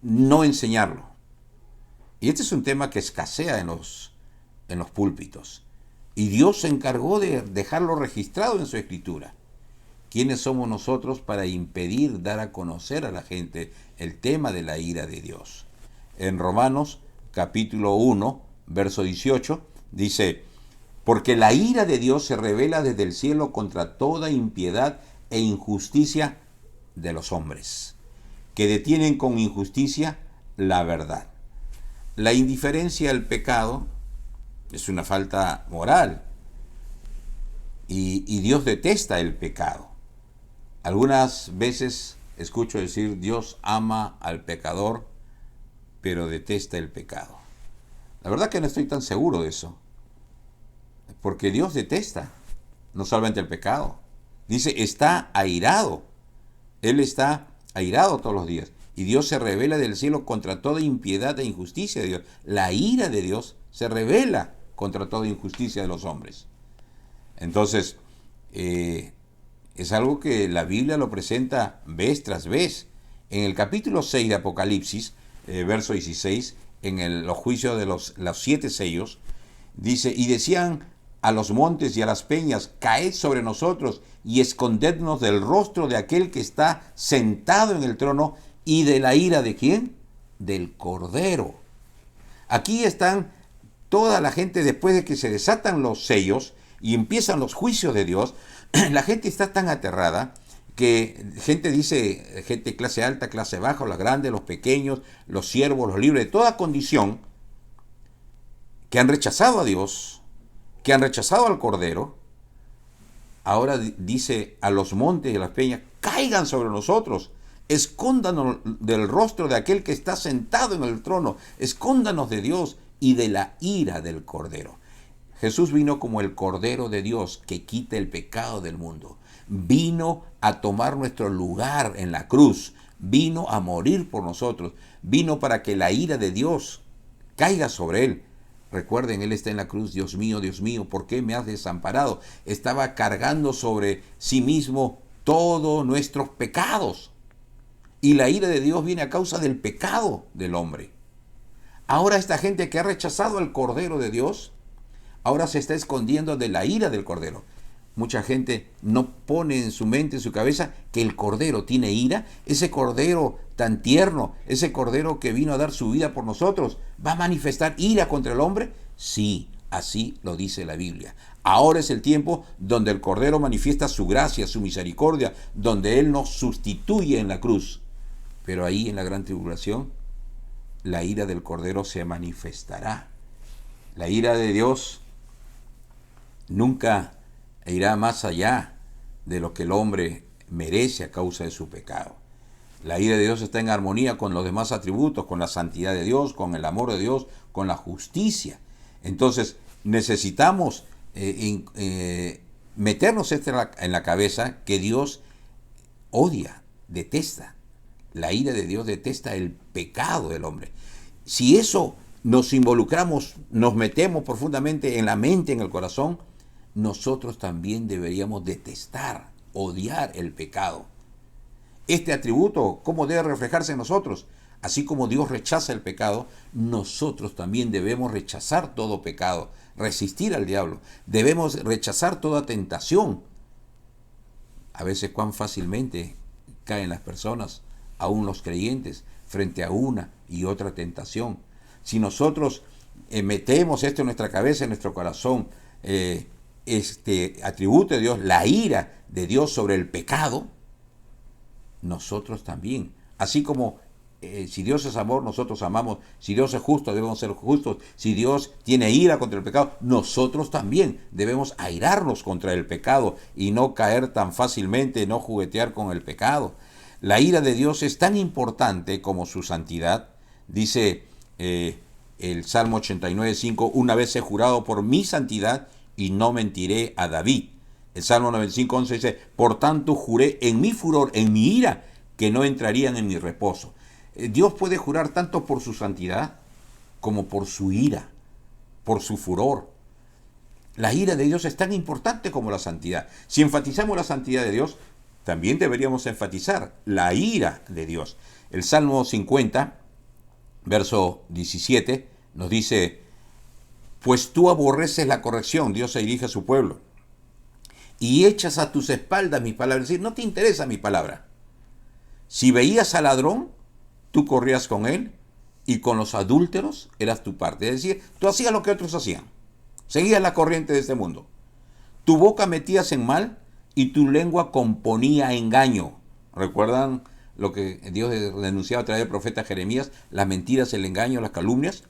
[SPEAKER 1] no enseñarlo. Y este es un tema que escasea en los púlpitos. Y Dios se encargó de dejarlo registrado en su escritura. ¿Quiénes somos nosotros para impedir dar a conocer a la gente el tema de la ira de Dios? En Romanos capítulo 1, verso 18, dice, porque la ira de Dios se revela desde el cielo contra toda impiedad e injusticia de los hombres, que detienen con injusticia la verdad. La indiferencia al pecado es una falta moral y Dios detesta el pecado. Algunas veces escucho decir Dios ama al pecador, pero detesta el pecado. La verdad que no estoy tan seguro de eso, porque Dios detesta no solamente el pecado. Dice, está airado. Él está airado todos los días. Y Dios se revela del cielo contra toda impiedad e injusticia de Dios. La ira de Dios se revela contra toda injusticia de los hombres. Entonces, es algo que la Biblia lo presenta vez tras vez. En el capítulo 6 de Apocalipsis, verso 16, en los juicios de los 7 sellos, dice, y decían a los montes y a las peñas, caed sobre nosotros y escondednos del rostro de aquel que está sentado en el trono y de la ira de ¿quién? Del Cordero. Aquí están toda la gente después de que se desatan los sellos y empiezan los juicios de Dios. La gente está tan aterrada que gente dice, gente clase alta, clase baja, los grandes, los pequeños, los siervos, los libres, de toda condición, que han rechazado a Dios, que han rechazado al Cordero. Ahora dice a los montes y a las peñas, caigan sobre nosotros, escóndanos del rostro de aquel que está sentado en el trono, escóndanos de Dios y de la ira del Cordero. Jesús vino como el Cordero de Dios que quita el pecado del mundo. Vino a tomar nuestro lugar en la cruz. Vino a morir por nosotros. Vino para que la ira de Dios caiga sobre él. Recuerden, él está en la cruz. Dios mío, ¿por qué me has desamparado? Estaba cargando sobre sí mismo todos nuestros pecados. Y la ira de Dios viene a causa del pecado del hombre. Ahora esta gente que ha rechazado al Cordero de Dios, ahora se está escondiendo de la ira del Cordero. Mucha gente no pone en su mente, en su cabeza, que el Cordero tiene ira. Ese Cordero tan tierno, ese Cordero que vino a dar su vida por nosotros, ¿va a manifestar ira contra el hombre? Sí, así lo dice la Biblia. Ahora es el tiempo donde el Cordero manifiesta su gracia, su misericordia, donde Él nos sustituye en la cruz. Pero ahí en la gran tribulación, la ira del Cordero se manifestará. La ira de Dios nunca irá más allá de lo que el hombre merece a causa de su pecado. La ira de Dios está en armonía con los demás atributos, con la santidad de Dios, con el amor de Dios, con la justicia. Entonces necesitamos meternos en la cabeza que Dios odia, detesta. La ira de Dios detesta el pecado del hombre. Si eso nos involucramos, nos metemos profundamente en la mente, en el corazón, nosotros también deberíamos detestar, odiar el pecado. Este atributo, ¿cómo debe reflejarse en nosotros? Así como Dios rechaza el pecado, nosotros también debemos rechazar todo pecado, resistir al diablo. Debemos rechazar toda tentación. A veces cuán fácilmente caen las personas, aún los creyentes, frente a una y otra tentación. Si nosotros metemos esto en nuestra cabeza, en nuestro corazón, este atributo de Dios, la ira de Dios sobre el pecado, nosotros también, así como si Dios es amor, nosotros amamos. Si Dios es justo, debemos ser justos. Si Dios tiene ira contra el pecado, nosotros también debemos airarnos contra el pecado y no caer tan fácilmente, no juguetear con el pecado. La ira de Dios es tan importante como su santidad. Dice el Salmo 89:5, una vez he jurado por mi santidad y no mentiré a David. El Salmo 95:11 dice, por tanto juré en mi furor, en mi ira, que no entrarían en mi reposo. Dios puede jurar tanto por su santidad como por su ira, por su furor. La ira de Dios es tan importante como la santidad. Si enfatizamos la santidad de Dios, también deberíamos enfatizar la ira de Dios. El Salmo 50, verso 17, nos dice: pues tú aborreces la corrección, Dios se dirige a su pueblo, y echas a tus espaldas mis palabras. Es decir, no te interesa mi palabra. Si veías al ladrón, tú corrías con él, y con los adúlteros eras tu parte. Es decir, tú hacías lo que otros hacían. Seguías la corriente de este mundo. Tu boca metías en mal y tu lengua componía engaño. ¿Recuerdan lo que Dios denunciaba a través del profeta Jeremías? Las mentiras, el engaño, las calumnias.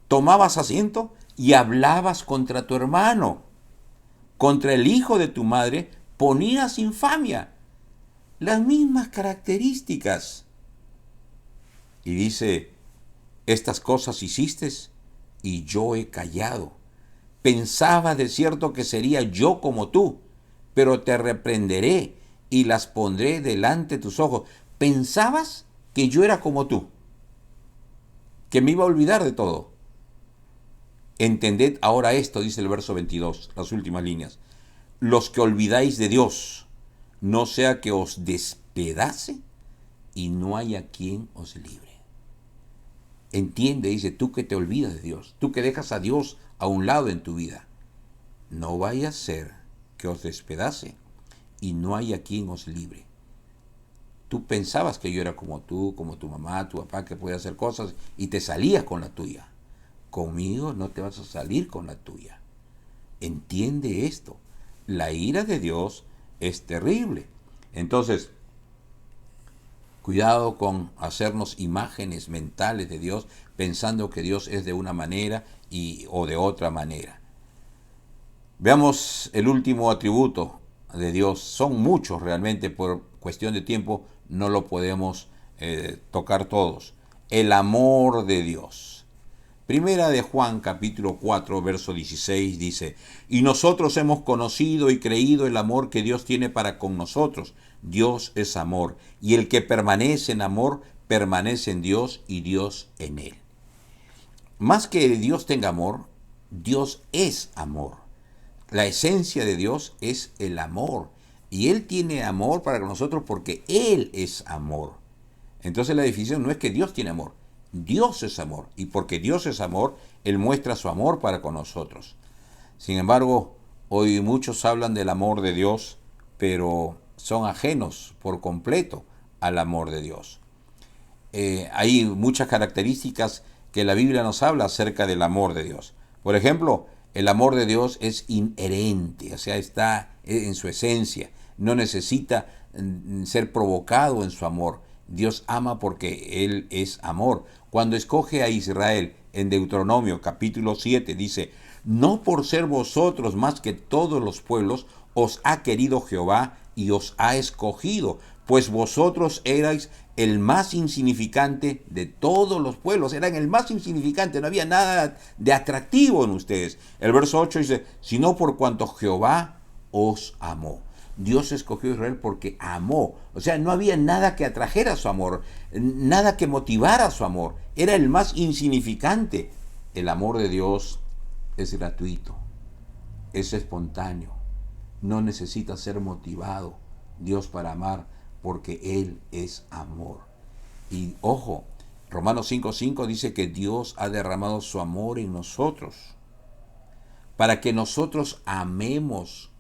[SPEAKER 1] Tomabas asiento y hablabas contra tu hermano. Contra el hijo de tu madre ponías infamia. Las mismas características. Y dice: estas cosas hiciste y yo he callado. Pensaba de cierto que sería yo como tú, pero te reprenderé y las pondré delante de tus ojos. Pensabas que yo era como tú, que me iba a olvidar de todo. Entended ahora esto, dice el verso 22, las últimas líneas. Los que olvidáis de Dios, no sea que os despedace y no haya quien os libre. Entiende, dice, tú que te olvidas de Dios, tú que dejas a Dios a un lado en tu vida, no vaya a ser que os despedace y no haya quien os libre. Tú pensabas que yo era como tú, como tu mamá, tu papá, que podía hacer cosas y te salías con la tuya. Conmigo no te vas a salir con la tuya. Entiende esto. La ira de Dios es terrible. Entonces, cuidado con hacernos imágenes mentales de Dios pensando que Dios es de una manera o de otra manera. Veamos el último atributo de Dios. Son muchos realmente, por cuestión de tiempo no lo podemos tocar todos. El amor de Dios. Primera de Juan capítulo 4 verso 16 dice: y nosotros hemos conocido y creído el amor que Dios tiene para con nosotros. Dios es amor, y el que permanece en amor permanece en Dios y Dios en él. Más que Dios tenga amor, Dios es amor. La esencia de Dios es el amor, y Él tiene amor para con nosotros porque Él es amor. Entonces la definición no es que Dios tiene amor, Dios es amor, y porque Dios es amor, Él muestra su amor para con nosotros. Sin embargo, hoy muchos hablan del amor de Dios, pero son ajenos por completo al amor de Dios. Hay muchas características que la Biblia nos habla acerca del amor de Dios. Por ejemplo, el amor de Dios es inherente, o sea, está en su esencia, no necesita ser provocado en su amor. Dios ama porque Él es amor. Cuando escoge a Israel en Deuteronomio capítulo 7 dice: no por ser vosotros más que todos los pueblos os ha querido Jehová y os ha escogido, pues vosotros erais el más insignificante de todos los pueblos, eran el más insignificante, no había nada de atractivo en ustedes. El verso 8 dice: sino por cuanto Jehová os amó. Dios escogió a Israel porque amó, o sea, no había nada que atrajera su amor, nada que motivara su amor, era el más insignificante. El amor de Dios es gratuito, es espontáneo, no necesita ser motivado Dios para amar, porque Él es amor. Y ojo, Romanos 5:5 dice que Dios ha derramado su amor en nosotros, para que nosotros amemos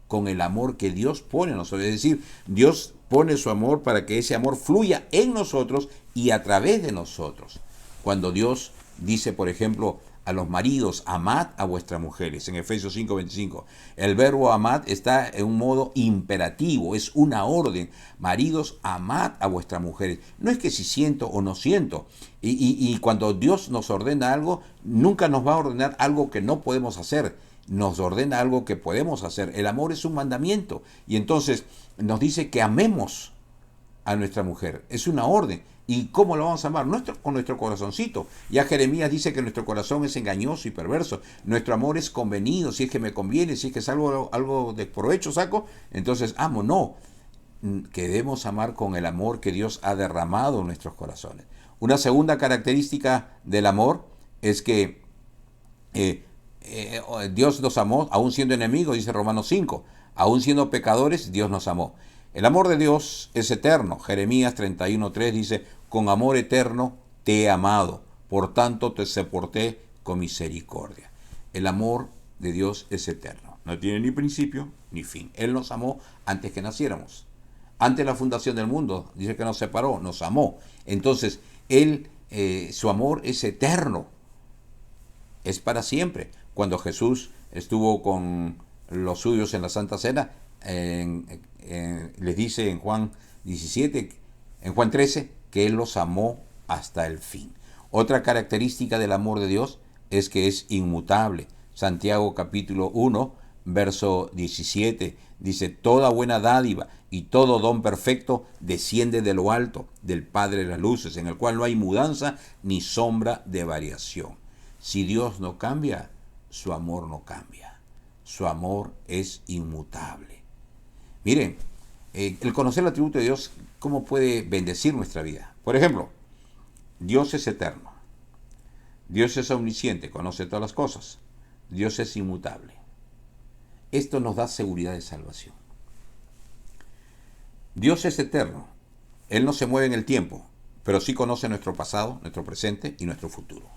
[SPEAKER 1] con el amor que Dios pone en nosotros. Es decir, Dios pone su amor para que ese amor fluya en nosotros y a través de nosotros. Cuando Dios dice, por ejemplo, a los maridos: amad a vuestras mujeres, en Efesios 5:25. El verbo amad está en un modo imperativo, es una orden. Maridos, amad a vuestras mujeres. No es que si siento o no siento. Y cuando Dios nos ordena algo, nunca nos va a ordenar algo que no podemos hacer. Nos ordena algo que podemos hacer. El amor es un mandamiento. Y entonces nos dice que amemos a nuestra mujer. Es una orden. ¿Y cómo lo vamos a amar? Con nuestro corazoncito. Ya Jeremías dice que nuestro corazón es engañoso y perverso. Nuestro amor es convenido. Si es que me conviene, si es que es algo de provecho saco, entonces amo. No. Que debemos amar con el amor que Dios ha derramado en nuestros corazones. Una segunda característica del amor es que Dios nos amó, aún siendo enemigos, dice Romanos 5. Aún siendo pecadores, Dios nos amó. El amor de Dios es eterno. Jeremías 31:3 dice, con amor eterno te he amado, por tanto te soporté con misericordia. El amor de Dios es eterno. No tiene ni principio ni fin. Él nos amó antes que naciéramos. Antes de la fundación del mundo, dice que nos separó, nos amó. Entonces, su amor es eterno, es para siempre. Cuando Jesús estuvo con los suyos en la Santa Cena, les dice en Juan 17, en Juan 13, que Él los amó hasta el fin. Otra característica del amor de Dios es que es inmutable. Santiago capítulo 1, verso 17, dice, toda buena dádiva y todo don perfecto desciende de lo alto, del Padre de las luces, en el cual no hay mudanza ni sombra de variación. Si Dios no cambia, su amor no cambia. Su amor es inmutable. Miren, el conocer el atributo de Dios, ¿cómo puede bendecir nuestra vida? Por ejemplo, Dios es eterno. Dios es omnisciente, conoce todas las cosas. Dios es inmutable. Esto nos da seguridad de salvación. Dios es eterno. Él no se mueve en el tiempo, pero sí conoce nuestro pasado, nuestro presente y nuestro futuro.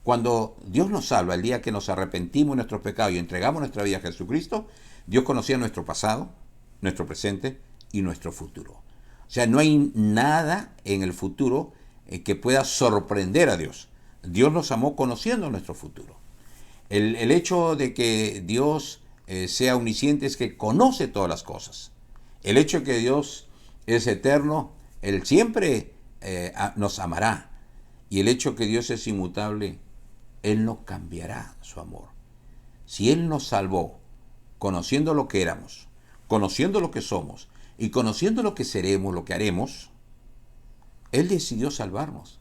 [SPEAKER 1] Cuando Dios nos salva, el día que nos arrepentimos de nuestros pecados y entregamos nuestra vida a Jesucristo, Dios conocía nuestro pasado, nuestro presente y nuestro futuro. O sea, no hay nada en el futuro que pueda sorprender a Dios. Dios nos amó conociendo nuestro futuro. El hecho de que Dios sea omnisciente es que conoce todas las cosas. El hecho de que Dios es eterno, Él siempre nos amará. Y el hecho de que Dios es inmutable, Él no cambiará su amor. Si Él nos salvó, conociendo lo que éramos, conociendo lo que somos y conociendo lo que seremos, lo que haremos, Él decidió salvarnos.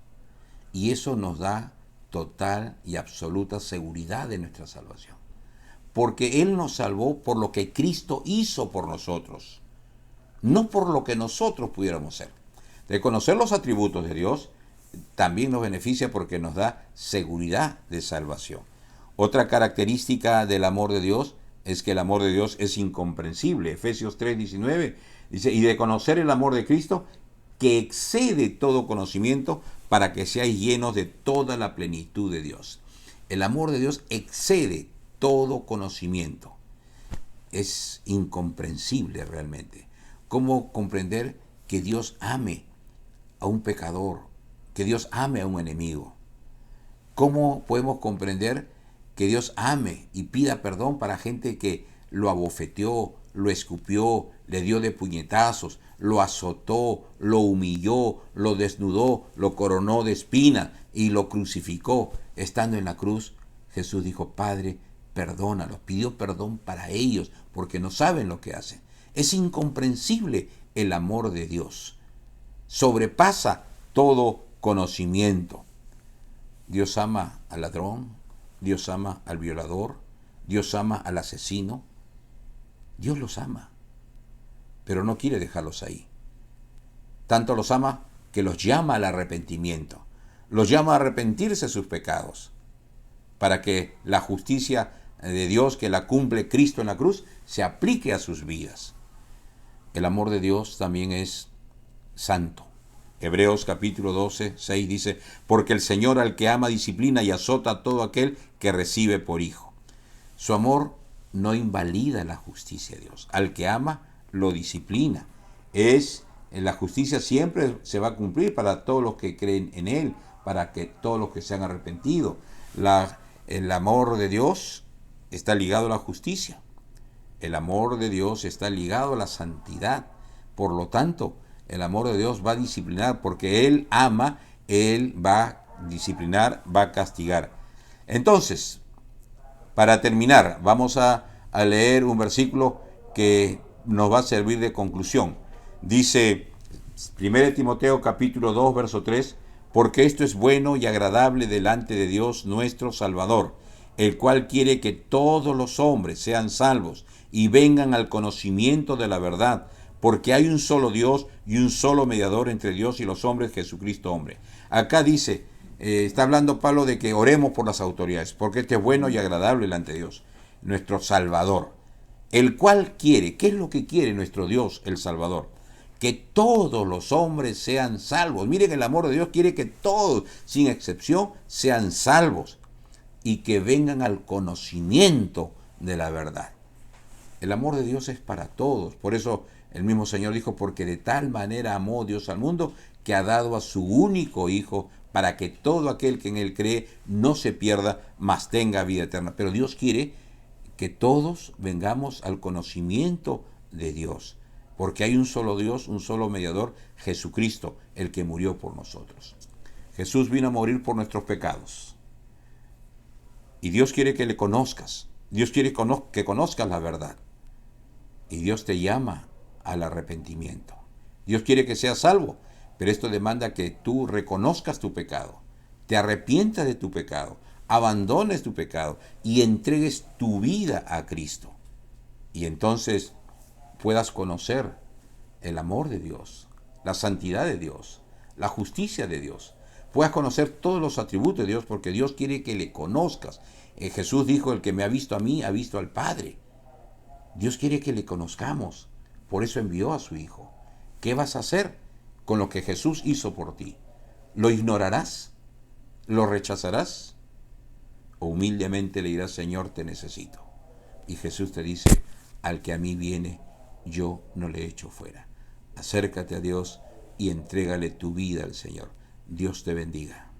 [SPEAKER 1] Y eso nos da total y absoluta seguridad de nuestra salvación. Porque Él nos salvó por lo que Cristo hizo por nosotros, no por lo que nosotros pudiéramos ser. De conocer los atributos de Dios también nos beneficia porque nos da seguridad de salvación. Otra característica del amor de Dios es que el amor de Dios es incomprensible. Efesios 3:19 dice, y de conocer el amor de Cristo que excede todo conocimiento para que seáis llenos de toda la plenitud de Dios. El amor de Dios excede todo conocimiento. Es incomprensible realmente. ¿Cómo comprender que Dios ame a un pecador, que Dios ame a un enemigo? ¿Cómo podemos comprender que Dios ame y pida perdón para gente que lo abofeteó, lo escupió, le dio de puñetazos, lo azotó, lo humilló, lo desnudó, lo coronó de espinas y lo crucificó? Estando en la cruz, Jesús dijo, Padre, perdónalos, pidió perdón para ellos porque no saben lo que hacen. Es incomprensible el amor de Dios. Sobrepasa todo conocimiento. Dios ama al ladrón, Dios ama al violador, Dios ama al asesino. Dios los ama, pero no quiere dejarlos ahí. Tanto los ama que los llama al arrepentimiento. Los llama a arrepentirse de sus pecados, para que la justicia de Dios que la cumple Cristo en la cruz se aplique a sus vidas. El amor de Dios también es santo. Hebreos capítulo 12, 6 dice, porque el Señor al que ama disciplina y azota a todo aquel que recibe por hijo. Su amor no invalida la justicia de Dios. Al que ama, lo disciplina. La justicia siempre se va a cumplir para todos los que creen en Él, para que todos los que se han arrepentido. El amor de Dios está ligado a la justicia. El amor de Dios está ligado a la santidad. Por lo tanto, el amor de Dios va a disciplinar, porque Él ama, Él va a disciplinar, va a castigar. Entonces, para terminar, vamos a leer un versículo que nos va a servir de conclusión. Dice 1 Timoteo capítulo 2, verso 3, porque esto es bueno y agradable delante de Dios nuestro Salvador, el cual quiere que todos los hombres sean salvos y vengan al conocimiento de la verdad, porque hay un solo Dios y un solo mediador entre Dios y los hombres, Jesucristo hombre. Acá dice Está hablando Pablo de que oremos por las autoridades, porque este es bueno y agradable delante de Dios, nuestro Salvador, el cual quiere, ¿qué es lo que quiere nuestro Dios, el Salvador? Que todos los hombres sean salvos. Miren, el amor de Dios quiere que todos, sin excepción, sean salvos y que vengan al conocimiento de la verdad. El amor de Dios es para todos. Por eso el mismo Señor dijo, porque de tal manera amó Dios al mundo que ha dado a su único Hijo para que todo aquel que en Él cree no se pierda, mas tenga vida eterna. Pero Dios quiere que todos vengamos al conocimiento de Dios, porque hay un solo Dios, un solo mediador, Jesucristo, el que murió por nosotros. Jesús vino a morir por nuestros pecados. Y Dios quiere que le conozcas. Dios quiere que conozcas la verdad. Y Dios te llama al arrepentimiento. Dios quiere que seas salvo, pero esto demanda que tú reconozcas tu pecado, te arrepientas de tu pecado, abandones tu pecado y entregues tu vida a Cristo. Y entonces puedas conocer el amor de Dios, la santidad de Dios, la justicia de Dios. Puedas conocer todos los atributos de Dios, porque Dios quiere que le conozcas. Jesús dijo, el que me ha visto a mí, ha visto al Padre. Dios quiere que le conozcamos, por eso envió a su Hijo. ¿Qué vas a hacer con lo que Jesús hizo por ti? ¿Lo ignorarás? ¿Lo rechazarás? ¿O humildemente le dirás, Señor, te necesito? Y Jesús te dice, al que a mí viene, yo no le echo fuera. Acércate a Dios y entrégale tu vida al Señor. Dios te bendiga.